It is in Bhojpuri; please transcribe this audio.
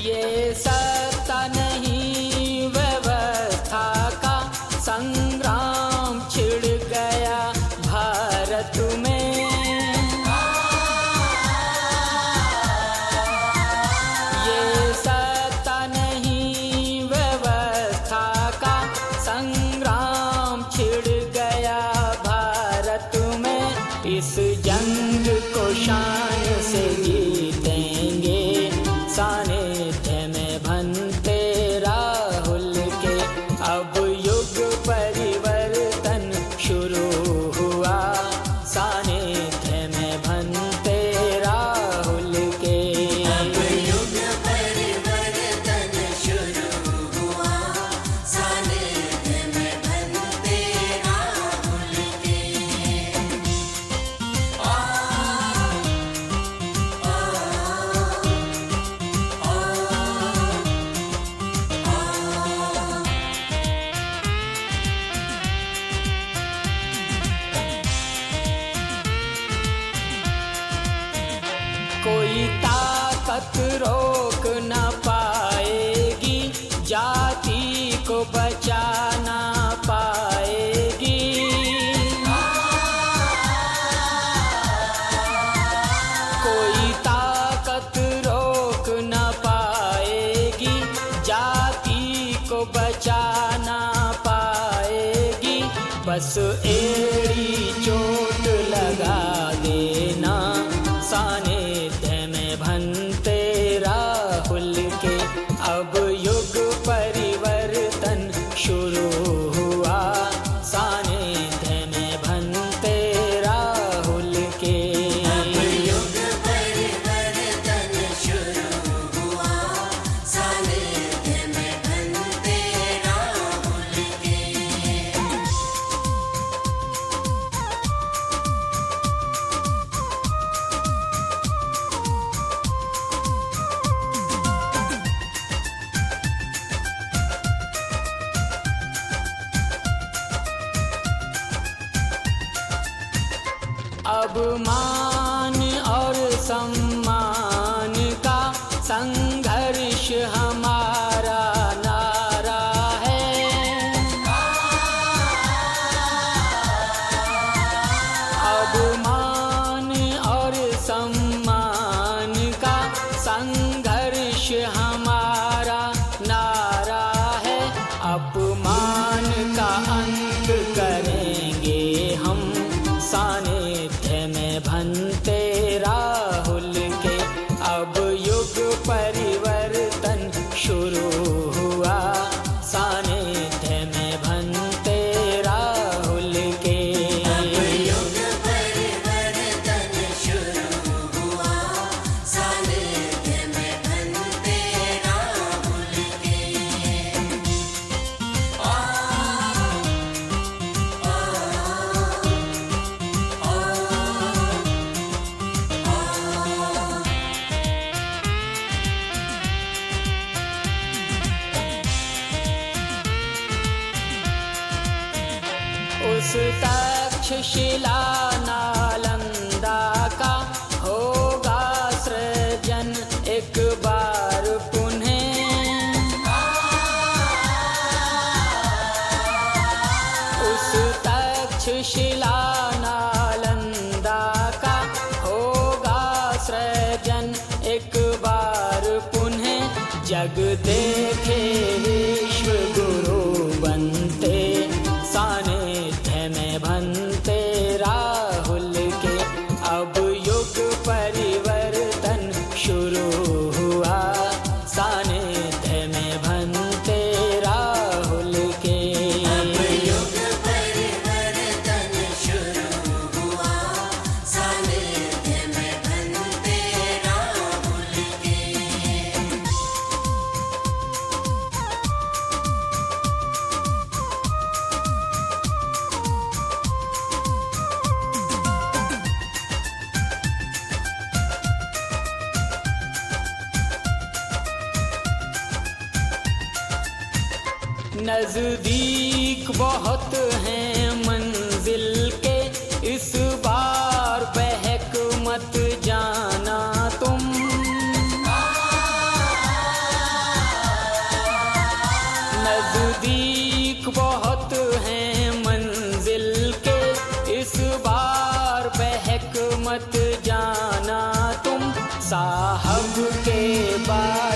ये सत्ता नहीं व्यवस्था का, संग्राम छिड़ गया भारत में। ये सत्ता नहीं व्यवस्था का, संग्राम छिड़ गया भारत में। इस जंग को शान से जीतेंगे, सानिध्य में बनते राहुल के। अब युग परिवर्तन शुरू हुआ, सानिध्य में बनते राहुल के। अब युग परिवर्तन शुरू हुआ, सानिध्य में बनते राहुल के। कोई ताकत रोक न पाएगी, जाति को बचा न पाएगी। कोई ताकत रोक न पाएगी, जाति को बचा न पाएगी। बस एड़ी चोट लगा देना, सानिध्य में बनते राहुल के। अब युग परिवर्तन शुरू हुआ, सानिध्य में बनते राहुल के। अब युग परिवर्तन शुरू हुआ, सानिध्य में बनते राहुल के। अब मान और सम्मान का संघर्ष हमारा नारा है। अब मान और सम्मान का संघर्ष हमारा नारा है। अपमान का अंत करेंगे हम, सानिध्य में बनते राहुल के। अब युग परिवर्तन शुरू हुआ, सानिध्य में बनते राहुल के। अब युग परिवर्तन शुरू हुआ, सानिध्य में बनते राहुल के। उस तक्षशिला नालंदा का होगा सृजन एक बार पुनः। उस तक्षशिला नालंदा का होगा सृजन एक बार पुनः। जग देखे विश्व गुरु बनते, सानिध्य में बनते राहुल के। अब युग परिवर्तन शुरू हुआ, सानिध्य में बनते राहुल के। अब युग परिवर्तन शुरू हुआ, सानिध्य में बनते राहुल के। नजदीक बहुत हैं मंजिल के, इस बार बहक मत जाना तुम। साहब के बाद